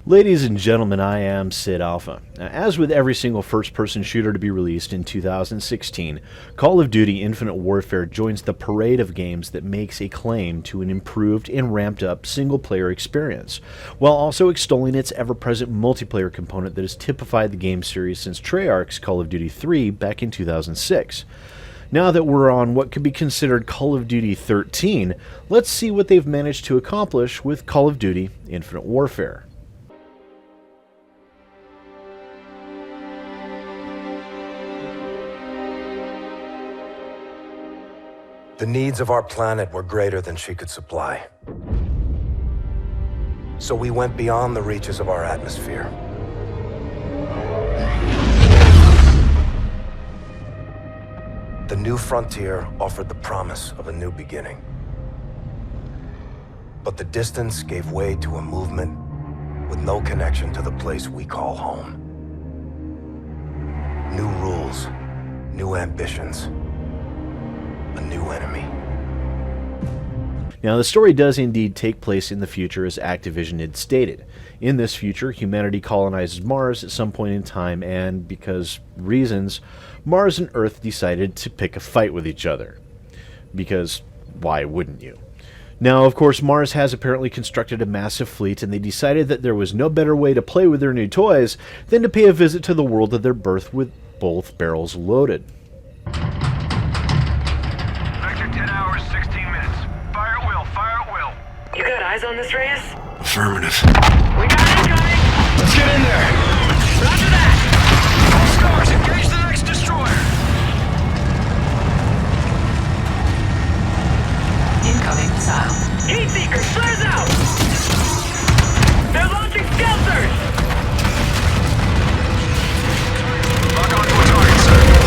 Ladies and gentlemen, I am SidAlpha. As with every single first-person shooter to be released in 2016, Call of Duty Infinite Warfare joins the parade of games that makes a claim to an improved and ramped-up single-player experience, while also extolling its ever-present multiplayer component that has typified the game series since Treyarch's Call of Duty 3 back in 2006. Now that we're on what could be considered Call of Duty 13, let's see what they've managed to accomplish with Call of Duty Infinite Warfare. The needs of our planet were greater than she could supply. So we went beyond the reaches of our atmosphere. The new frontier offered the promise of a new beginning. But the distance gave way to a movement with no connection to the place we call home. New rules, new ambitions. A new enemy. Now, the story does indeed take place in the future as Activision had stated. In this future, humanity colonizes Mars at some point in time, and because reasons, Mars and Earth decided to pick a fight with each other. Because why wouldn't you? Now, of course, Mars has apparently constructed a massive fleet, and they decided that there was no better way to play with their new toys than to pay a visit to the world of their birth with both barrels loaded. 10 hours, 16 minutes. Fire at will, fire at will. You got eyes on this, Reyes? Affirmative. We got incoming! Let's get in there. Roger that! All stars, engage the next destroyer. Incoming missile. Heat seekers, flares out! They're launching skelters! Lock onto a target, sir.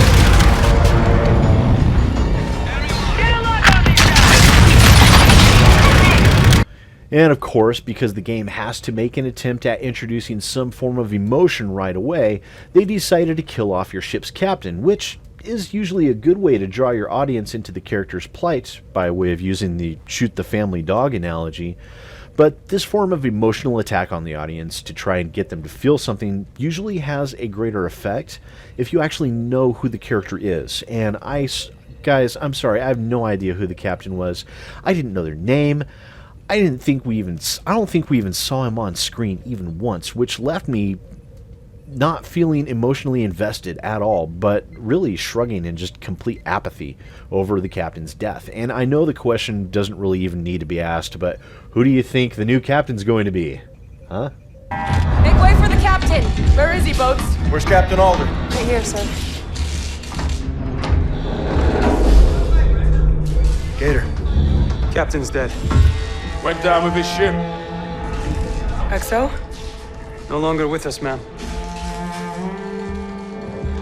And of course, because the game has to make an attempt at introducing some form of emotion right away, they decided to kill off your ship's captain, which is usually a good way to draw your audience into the character's plight, by way of using the shoot the family dog analogy. But this form of emotional attack on the audience to try and get them to feel something usually has a greater effect if you actually know who the character is. And guys, I'm sorry, I have no idea who the captain was. I didn't know their name. I don't think we even saw him on screen even once, which left me not feeling emotionally invested at all, but really shrugging in just complete apathy over the captain's death. And I know the question doesn't really even need to be asked, but who do you think the new captain's going to be? Huh? Make way for the captain! Where is he, Boats? Where's Captain Alder? Right here, sir. Gator. Captain's dead. Went down with his ship. XO? No longer with us, ma'am.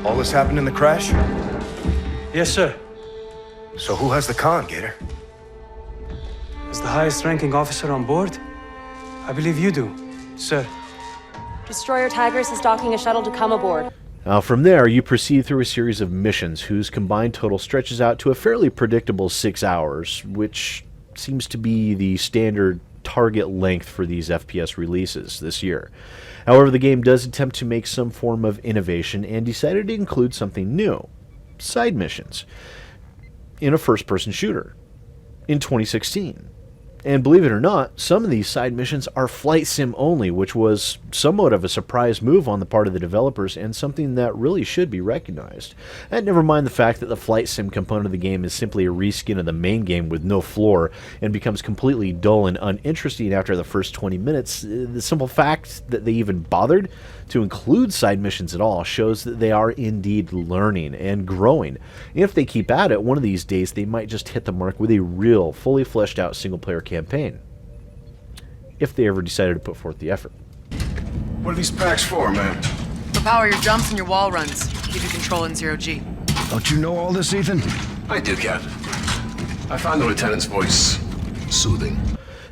All this happened in the crash? Yes, sir. So who has the con, Gator? As the highest-ranking officer on board, I believe you do, sir. Destroyer Tigers is docking a shuttle to come aboard. Now, from there, you proceed through a series of missions whose combined total stretches out to a fairly predictable 6 hours, which seems to be the standard target length for these FPS releases this year. However, the game does attempt to make some form of innovation and decided to include something new: side missions in a first-person shooter in 2016. And believe it or not, some of these side missions are flight sim only, which was somewhat of a surprise move on the part of the developers and something that really should be recognized. And never mind the fact that the flight sim component of the game is simply a reskin of the main game with no floor and becomes completely dull and uninteresting after the first 20 minutes. The simple fact that they even bothered to include side missions at all shows that they are indeed learning and growing. If they keep at it, one of these days they might just hit the mark with a real, fully fleshed out single-player campaign. If they ever decided to put forth the effort. What are these packs for, man? For power your jumps and your wall runs. Keep you control in 0G. Don't you know all this, Ethan? I do, Captain. I find the lieutenant's voice soothing.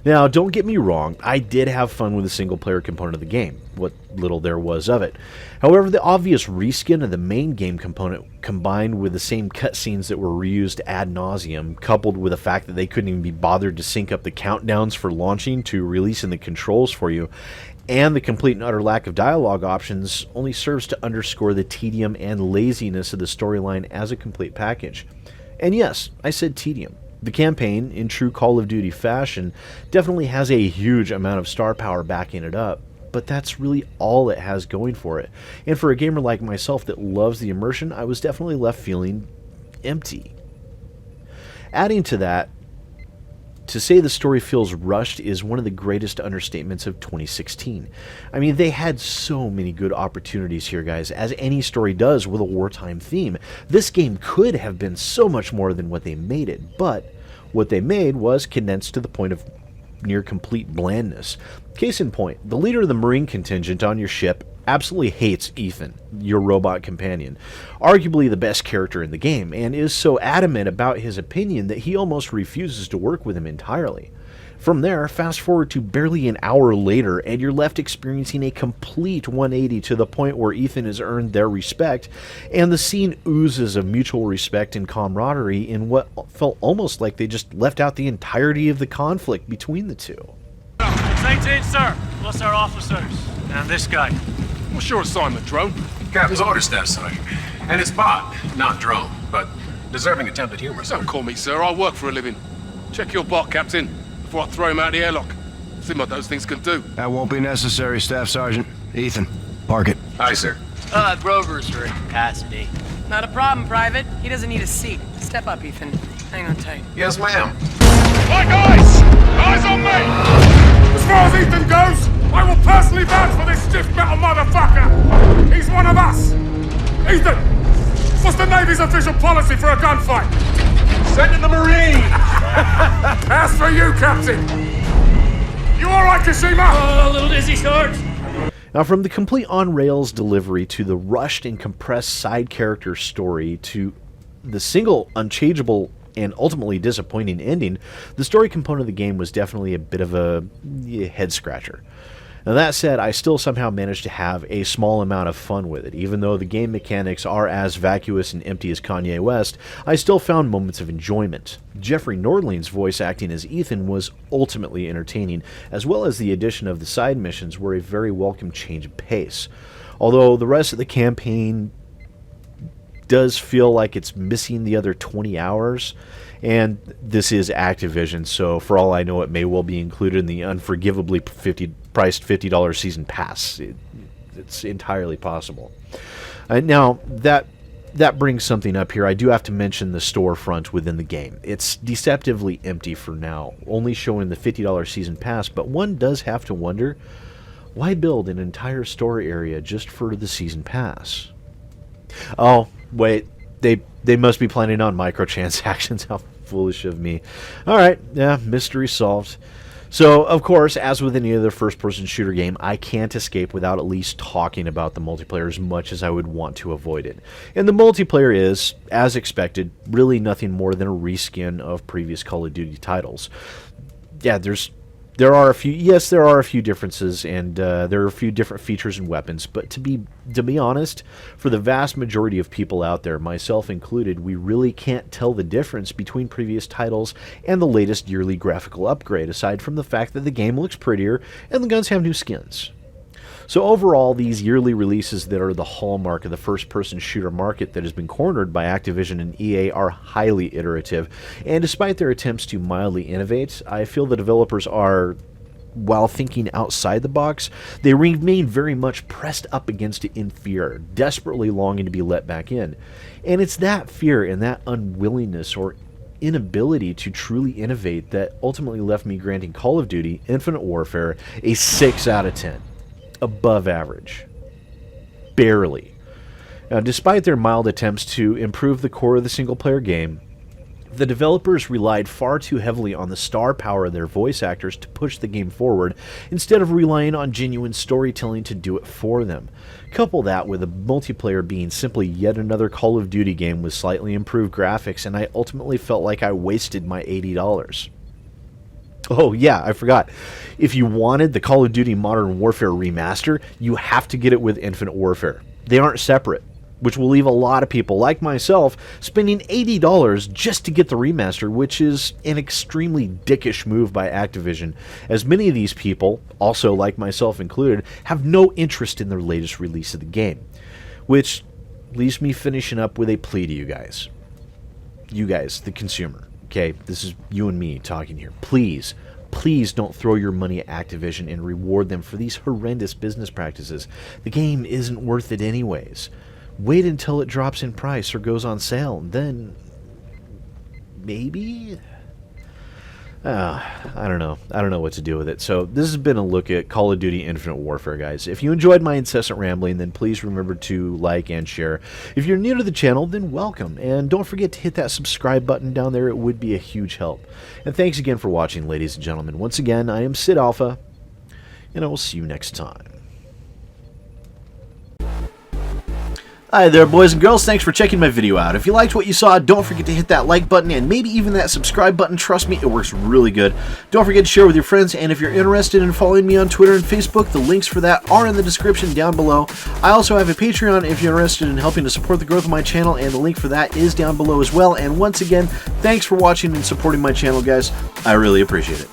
Now, don't get me wrong, I did have fun with the single-player component of the game, what little there was of it. However, the obvious reskin of the main game component, combined with the same cutscenes that were reused ad nauseum, coupled with the fact that they couldn't even be bothered to sync up the countdowns for launching to releasing the controls for you, and the complete and utter lack of dialogue options, only serves to underscore the tedium and laziness of the storyline as a complete package. And yes, I said tedium. The campaign, in true Call of Duty fashion, definitely has a huge amount of star power backing it up, but that's really all it has going for it. And for a gamer like myself that loves the immersion, I was definitely left feeling empty. Adding to that, to say the story feels rushed is one of the greatest understatements of 2016. I mean, they had so many good opportunities here, guys, as any story does with a wartime theme. This game could have been so much more than what they made it, but what they made was condensed to the point of near complete blandness. Case in point, the leader of the Marine contingent on your ship absolutely hates Ethan, your robot companion, arguably the best character in the game, and is so adamant about his opinion that he almost refuses to work with him entirely. From there, fast forward to barely an hour later, and you're left experiencing a complete 180 to the point where Ethan has earned their respect, and the scene oozes of mutual respect and camaraderie in what felt almost like they just left out the entirety of the conflict between the two. It's 18, sir. Plus our officers. And this guy. What's your assignment, Drone? Captain's orders, Staff Sergeant. And it's bot, not drone, but deserving attempted humor, sir. Don't call me sir, I work for a living. Check your bot, Captain, before I throw him out the airlock. See what those things can do. That won't be necessary, Staff Sergeant. Ethan, park it. Aye, sir. Rovers are in capacity. Not a problem, Private. He doesn't need a seat. Step up, Ethan. Hang on tight. Yes, ma'am. Right, guys! Eyes on me! As far as Ethan goes, I will personally vouch for this stiff metal motherfucker! He's one of us! Ethan! What's the Navy's official policy for a gunfight? Send in the Marine! As for you, Captain! You alright, Kashima? Oh, a little dizzy, Sarge. Now, from the complete on-rails delivery to the rushed and compressed side character story to the single unchangeable and ultimately disappointing ending, the story component of the game was definitely a bit of a head-scratcher. Now, that said, I still somehow managed to have a small amount of fun with it. Even though the game mechanics are as vacuous and empty as Kanye West, I still found moments of enjoyment. Jeffrey Nordling's voice acting as Ethan was ultimately entertaining, as well as the addition of the side missions were a very welcome change of pace. Although the rest of the campaign does feel like it's missing the other 20 hours, and this is Activision, so for all I know it may well be included in the unforgivably priced $50 season pass. It's entirely possible. Now, that brings something up here. I do have to mention the storefront within the game. It's deceptively empty for now, only showing the $50 season pass, but one does have to wonder, why build an entire store area just for the season pass? Oh, wait, they must be planning on microtransactions. How foolish of me. Alright, yeah, mystery solved. So, of course, as with any other first-person shooter game, I can't escape without at least talking about the multiplayer as much as I would want to avoid it. And the multiplayer is, as expected, really nothing more than a reskin of previous Call of Duty titles. Yeah, there are a few differences, and there are a few different features and weapons, but to be honest, for the vast majority of people out there, myself included, we really can't tell the difference between previous titles and the latest yearly graphical upgrade, aside from the fact that the game looks prettier and the guns have new skins. So overall, these yearly releases that are the hallmark of the first-person shooter market that has been cornered by Activision and EA are highly iterative, and despite their attempts to mildly innovate, I feel the developers are, while thinking outside the box, they remain very much pressed up against it in fear, desperately longing to be let back in. And it's that fear and that unwillingness or inability to truly innovate that ultimately left me granting Call of Duty Infinite Warfare a 6 out of 10. Above average. Barely. Now, despite their mild attempts to improve the core of the single-player game, the developers relied far too heavily on the star power of their voice actors to push the game forward, instead of relying on genuine storytelling to do it for them. Couple that with the multiplayer being simply yet another Call of Duty game with slightly improved graphics, and I ultimately felt like I wasted my $80. Oh, yeah, I forgot. If you wanted the Call of Duty Modern Warfare remaster, you have to get it with Infinite Warfare. They aren't separate, which will leave a lot of people, like myself, spending $80 just to get the remaster, which is an extremely dickish move by Activision, as many of these people, also like myself included, have no interest in the latest release of the game. Which leaves me finishing up with a plea to you guys. You guys, the consumer. Okay, this is you and me talking here. Please don't throw your money at Activision and reward them for these horrendous business practices. The game isn't worth it anyways. Wait until it drops in price or goes on sale, and then maybe? I don't know. I don't know what to do with it. So this has been a look at Call of Duty Infinite Warfare, guys. If you enjoyed my incessant rambling, then please remember to like and share. If you're new to the channel, then welcome. And don't forget to hit that subscribe button down there. It would be a huge help. And thanks again for watching, ladies and gentlemen. Once again, I am SidAlpha, and I will see you next time. Hi there, boys and girls. Thanks for checking my video out. If you liked what you saw, don't forget to hit that like button and maybe even that subscribe button. Trust me, it works really good. Don't forget to share with your friends, and if you're interested in following me on Twitter and Facebook, the links for that are in the description down below. I also have a Patreon if you're interested in helping to support the growth of my channel, and the link for that is down below as well. And once again, thanks for watching and supporting my channel, guys. I really appreciate it.